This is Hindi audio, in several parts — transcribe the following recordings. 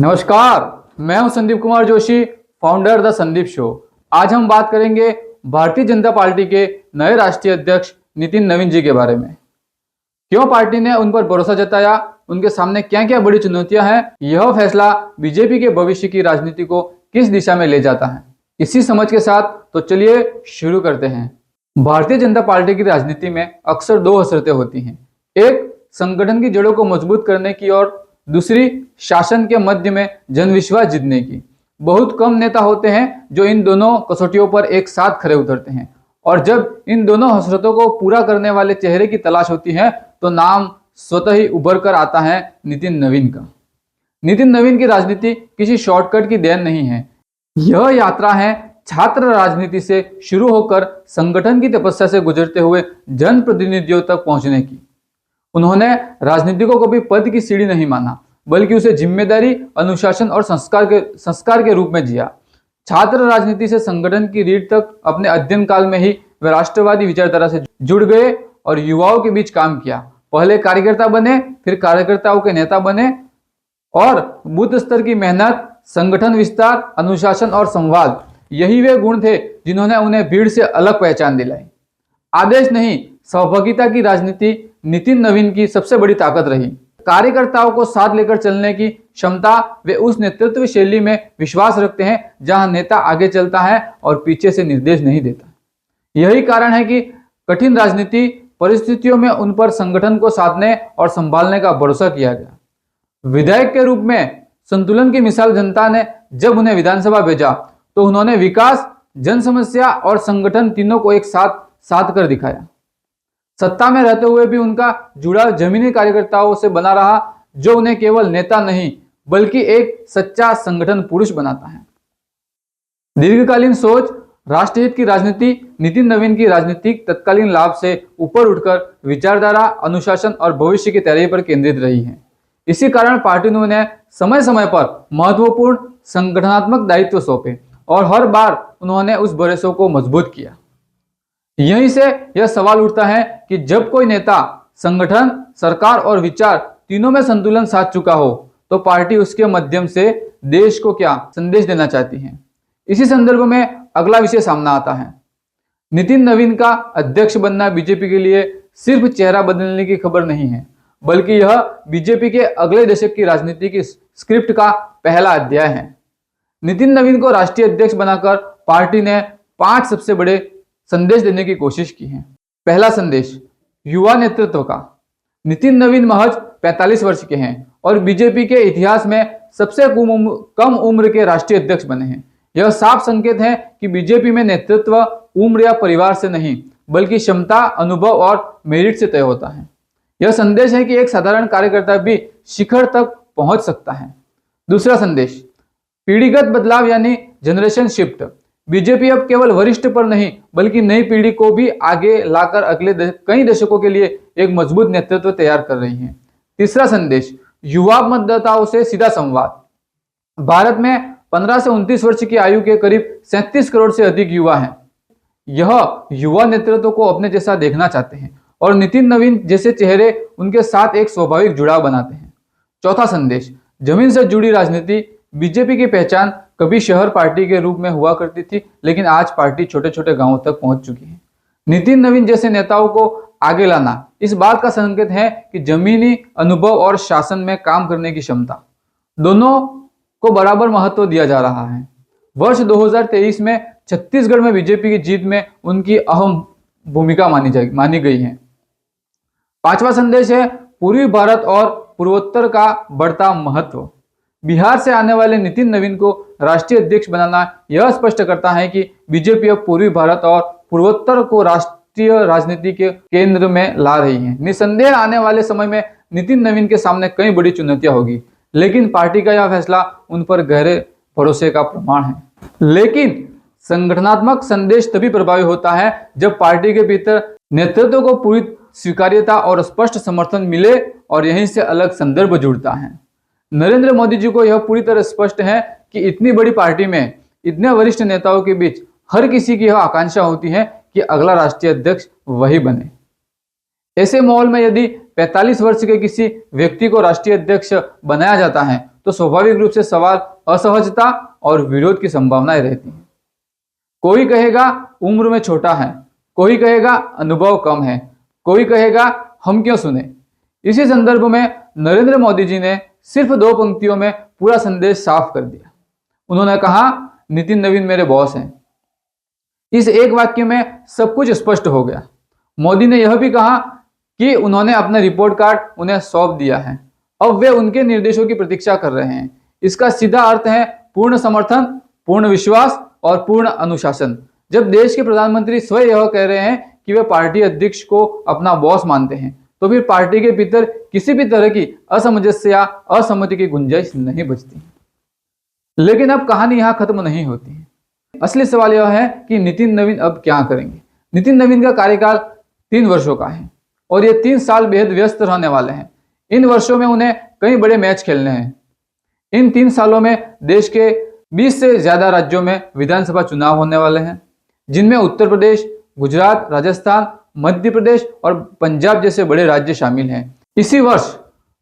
नमस्कार, मैं हूं Sandeep Kumar Joshi, founder the Sandeep show. आज हम बात करेंगे भारतीय जनता पार्टी के नए राष्ट्रीय अध्यक्ष नितिन नवीन जी के बारे में। क्यों पार्टी ने उन पर भरोसा जताया, उनके सामने क्या क्या बड़ी चुनौतियां हैं, यह फैसला बीजेपी के भविष्य की राजनीति को किस दिशा में ले जाता है। इसी समझ के साथ तो चलिए शुरू करते हैं। भारतीय जनता पार्टी की राजनीति में अक्सर दो हसरतें होती हैं, एक संगठन की जड़ों को मजबूत करने की और दूसरी शासन के मध्य में जनविश्वास जीतने की। बहुत कम नेता होते हैं जो इन दोनों कसौटियों पर एक साथ खरे उतरते हैं, और जब इन दोनों हसरतों को पूरा करने वाले चेहरे की तलाश होती है तो नाम स्वतः ही उभर कर आता है नितिन नवीन का। नितिन नवीन की राजनीति किसी शॉर्टकट की देन नहीं है। यह यात्रा है छात्र राजनीति से शुरू होकर संगठन की तपस्या से गुजरते हुए जनप्रतिनिधियों तक पहुंचने की। उन्होंने राजनीति को कभी पद की सीढ़ी नहीं माना, बल्कि उसे जिम्मेदारी, अनुशासन और संस्कार के रूप में जिया। छात्र राजनीति से संगठन की रीढ़ तक अपने अध्ययन काल में ही वे राष्ट्रवादी विचारधारा से जुड़ गए और युवाओं के बीच काम किया। पहले कार्यकर्ता बने, फिर कार्यकर्ताओं के नेता बने, और बूथ स्तर की मेहनत, संगठन विस्तार, अनुशासन और संवाद, यही वे गुण थे जिन्होंने उन्हें भीड़ से अलग पहचान दिलाई। आदेश नहीं, सहभागिता की राजनीति नितिन नवीन की सबसे बड़ी ताकत रही। कार्यकर्ताओं को साथ लेकर चलने की क्षमता, वे उस नेतृत्व शैली में विश्वास रखते हैं जहां नेता आगे चलता है और पीछे से निर्देश नहीं देता। यही कारण है कि कठिन राजनीति परिस्थितियों में उन पर संगठन को साधने और संभालने का भरोसा किया गया। विधायक के रूप में संतुलन की मिसाल जनता ने जब उन्हें विधानसभा भेजा तो उन्होंने विकास, जन समस्या और संगठन तीनों को एक साथ साध कर दिखाया। सत्ता में रहते हुए भी उनका जुड़ाव जमीनी कार्यकर्ताओं से बना रहा, जो उन्हें केवल नेता नहीं बल्कि एक सच्चा संगठन पुरुष बनाता है। दीर्घकालीन सोच, राष्ट्रहित की राजनीति नितिन नवीन की राजनीतिक तत्कालीन लाभ से ऊपर उठकर विचारधारा, अनुशासन और भविष्य की तैयारी पर केंद्रित रही है। इसी कारण पार्टी ने उन्हें समय समय पर महत्वपूर्ण संगठनात्मक दायित्व सौंपे और हर बार उन्होंने उस भरोसे को मजबूत किया। यहीं से यह सवाल उठता है कि जब कोई नेता संगठन, सरकार और विचार तीनों में संतुलन साध चुका हो तो पार्टी उसके माध्यम से देश को क्या संदेश देना चाहती है। इसी संदर्भ में अगला विषय सामने आता है। नितिन नवीन का अध्यक्ष बनना बीजेपी के लिए सिर्फ चेहरा बदलने की खबर नहीं है, बल्कि यह बीजेपी के अगले दशक की राजनीति की स्क्रिप्ट का पहला अध्याय है। नितिन नवीन को राष्ट्रीय अध्यक्ष बनाकर पार्टी ने 5 सबसे बड़े संदेश देने की कोशिश की है। पहला संदेश युवा नेतृत्व का। नितिन नवीन महज 45 वर्ष के हैं और बीजेपी के इतिहास में सबसे कम उम्र के राष्ट्रीय अध्यक्ष बने हैं। यह साफ संकेत है कि बीजेपी में नेतृत्व उम्र या परिवार से नहीं, बल्कि क्षमता, अनुभव और मेरिट से तय होता है। यह संदेश है कि एक साधारण कार्यकर्ता भी शिखर तक पहुंच सकता है। दूसरा संदेश पीढ़ीगत बदलाव यानी जनरेशन शिफ्ट। बीजेपी अब केवल वरिष्ठ पर नहीं बल्कि नई पीढ़ी को भी आगे लाकर अगले कई दशकों के लिए एक मजबूत नेतृत्व तैयार कर रही है। तीसरा संदेश युवा मतदाताओं से सीधा संवाद। भारत में 15 से 29 वर्ष की आयु के करीब 37 करोड़ से अधिक युवा हैं। यह युवा नेतृत्व को अपने जैसा देखना चाहते हैं और नितिन नवीन जैसे चेहरे उनके साथ एक स्वाभाविक जुड़ाव बनाते हैं। चौथा संदेश जमीन से जुड़ी राजनीति। बीजेपी की पहचान कभी शहर पार्टी के रूप में हुआ करती थी, लेकिन आज पार्टी छोटे छोटे गांवों तक पहुंच चुकी है। नितिन नवीन जैसे नेताओं को आगे लाना इस बात का संकेत है कि जमीनी अनुभव और शासन में काम करने की क्षमता दोनों को बराबर महत्व दिया जा रहा है। वर्ष 2023 में छत्तीसगढ़ में बीजेपी की जीत में उनकी अहम भूमिका मानी गई है। पांचवा संदेश है पूर्वी भारत और पूर्वोत्तर का बढ़ता महत्व। बिहार से आने वाले नितिन नवीन को राष्ट्रीय अध्यक्ष बनाना यह स्पष्ट करता है कि बीजेपी अब पूर्वी भारत और पूर्वोत्तर को राष्ट्रीय राजनीति के केंद्र में ला रही है। निसंदेह आने वाले समय में नितिन नवीन के सामने कई बड़ी चुनौतियां होगी, लेकिन पार्टी का यह फैसला उन पर गहरे भरोसे का प्रमाण है। लेकिन संगठनात्मक संदेश तभी प्रभावी होता है जब पार्टी के भीतर नेतृत्व को पूरी स्वीकार्यता और स्पष्ट समर्थन मिले, और यहीं से अलग संदर्भ जुड़ता है। नरेंद्र मोदी जी को यह पूरी तरह स्पष्ट है कि इतनी बड़ी पार्टी में इतने वरिष्ठ नेताओं के बीच हर किसी की यह आकांक्षा होती है कि अगला राष्ट्रीय अध्यक्ष वही बने। ऐसे माहौल में यदि 45 वर्ष के किसी व्यक्ति को राष्ट्रीय अध्यक्ष बनाया जाता है तो स्वाभाविक रूप से सवाल असहजता और विरोध की संभावनाएं रहती हैं। कोई कहेगा उम्र में छोटा है, कोई कहेगा अनुभव कम है, कोई कहेगा हम क्यों सुने। इसी संदर्भ में नरेंद्र मोदी जी ने सिर्फ 2 पंक्तियों में पूरा संदेश साफ कर दिया। उन्होंने कहा, नितिन नवीन मेरे बॉस हैं। इस एक वाक्य में सब कुछ स्पष्ट हो गया। मोदी ने यह भी कहा कि उन्होंने अपना रिपोर्ट कार्ड उन्हें सौंप दिया है, अब वे उनके निर्देशों की प्रतीक्षा कर रहे हैं। इसका सीधा अर्थ है पूर्ण समर्थन, पूर्ण विश्वास और पूर्ण अनुशासन। जब देश के प्रधानमंत्री स्वयं यह कह रहे हैं कि वे पार्टी अध्यक्ष को अपना बॉस मानते हैं, तो फिर पार्टी के भीतर किसी भी तरह की असमंजस या असहमति की गुंजाइश नहीं बचती। लेकिन अब कहानी यहाँ खत्म नहीं होती है। असली सवाल यह है कि नितिन नवीन अब क्या करेंगे। नितिन नवीन का कार्यकाल 3 वर्षों का है और ये 3 साल बेहद व्यस्त रहने वाले हैं। इन वर्षों में उन्हें कई बड़े मैच खेलने हैं। इन 3 सालों में देश के 20 से ज्यादा राज्यों में विधानसभा चुनाव होने वाले हैं, जिनमें उत्तर प्रदेश, गुजरात, राजस्थान, मध्य प्रदेश और पंजाब जैसे बड़े राज्य शामिल हैं। इसी वर्ष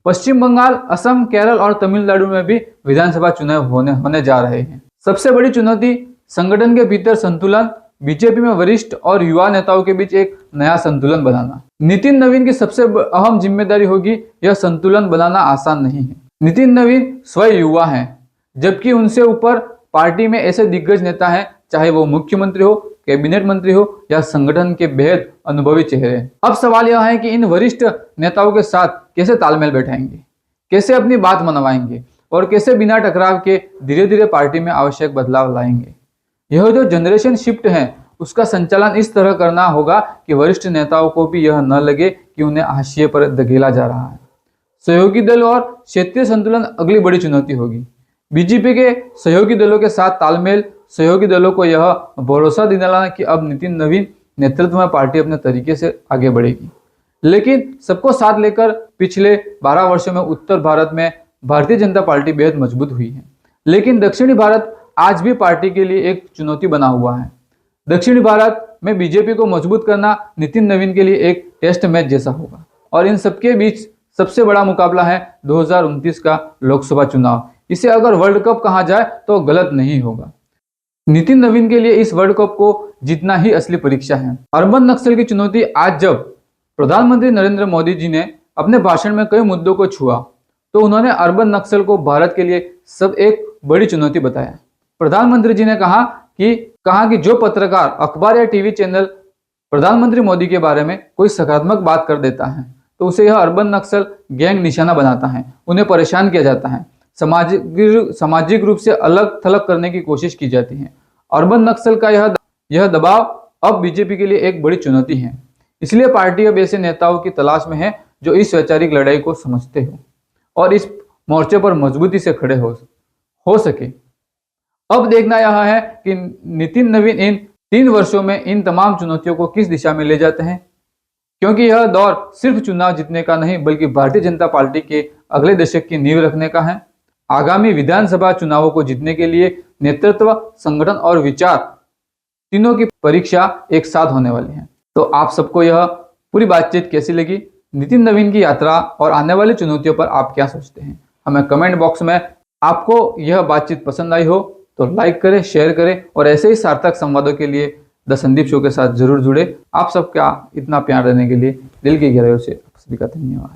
पश्चिम बंगाल, असम, केरल और तमिलनाडु में भी विधानसभा चुनाव होने जा रहे हैं। सबसे बड़ी चुनौती संगठन के भीतर संतुलन, बीजेपी में वरिष्ठ और युवा नेताओं के बीच एक नया संतुलन बनाना। नितिन नवीन की सबसे अहम जिम्मेदारी होगी, यह संतुलन बनाना आसान नहीं है। नितिन नवीन स्वयं युवा हैं, जबकि उनसे ऊपर पार्टी में ऐसे दिग्गज नेता हैं, चाहे वो मुख्यमंत्री हो, कैबिनेट मंत्री हो या संगठन के बेहद अनुभवी चेहरे। अब सवाल यह है कि इन वरिष्ठ नेताओं के साथ कैसे तालमेल बैठाएंगे, कैसे अपनी बात मनवाएंगे और कैसे बिना टकराव के धीरे धीरे पार्टी में आवश्यक बदलाव लाएंगे। यह जो जनरेशन शिफ्ट है, उसका संचालन इस तरह करना होगा कि वरिष्ठ नेताओं को भी यह न लगे कि उन्हें हाशिए पर धकेला जा रहा है। सहयोगी दल और क्षेत्रीय संतुलन अगली बड़ी चुनौती होगी। बीजेपी के सहयोगी दलों के साथ तालमेल, सहयोगी दलों को यह भरोसा दिलाना कि अब नितिन नवीन नेतृत्व में पार्टी अपने तरीके से आगे बढ़ेगी। लेकिन सबको साथ लेकर पिछले 12 वर्षों में उत्तर भारत में भारतीय जनता पार्टी बेहद मजबूत हुई है, लेकिन दक्षिणी भारत आज भी पार्टी के लिए एक चुनौती बना हुआ है। दक्षिणी भारत में बीजेपी को मजबूत करना नितिन नवीन के लिए एक टेस्ट मैच जैसा होगा और इन सबके बीच सबसे बड़ा मुकाबला है 2029 का लोकसभा चुनाव। इसे अगर वर्ल्ड कप कहा जाए तो गलत नहीं होगा। नितिन नवीन के लिए इस वर्ल्ड कप को जीतना ही असली परीक्षा है। अर्बन नक्सल की चुनौती आज जब प्रधानमंत्री नरेंद्र मोदी जी ने अपने भाषण में कई मुद्दों को छुआ, तो उन्होंने अर्बन नक्सल को भारत के लिए सब एक बड़ी चुनौती बताया। प्रधानमंत्री जी ने कहा कि जो पत्रकार, अखबार या टीवी चैनल प्रधानमंत्री मोदी के बारे में कोई सकारात्मक बात कर देता है, तो उसे यह अर्बन नक्सल गैंग निशाना बनाता है, उन्हें परेशान किया जाता है, सामाजिक रूप से अलग थलग करने की कोशिश की जाती है। अर्बन नक्सल का यह दबाव अब बीजेपी के लिए एक बड़ी चुनौती है। इसलिए पार्टी अब ऐसे नेताओं की तलाश में है जो इस वैचारिक लड़ाई को समझते हो और इस मोर्चे पर मजबूती से खड़े हो सके। अब देखना यह है कि नितिन नवीन इन 3 वर्षों में इन तमाम चुनौतियों को किस दिशा में ले जाते हैं, क्योंकि यह दौर सिर्फ चुनाव जीतने का नहीं बल्कि भारतीय जनता पार्टी के अगले दशक की नींव रखने का है। आगामी विधानसभा चुनावों को जीतने के लिए नेतृत्व, संगठन और विचार तीनों की परीक्षा एक साथ होने वाली है। तो आप सबको यह पूरी बातचीत कैसी लगी? नितिन नवीन की यात्रा और आने वाली चुनौतियों पर आप क्या सोचते हैं? हमें कमेंट बॉक्स में आपको यह बातचीत पसंद आई हो तो लाइक करें, शेयर करें और ऐसे ही सार्थक संवादों के लिए द संदीप शो के साथ जरूर जुड़े। आप सबका इतना प्यार देने के लिए दिल की गहराइयों से आप सभी का धन्यवाद।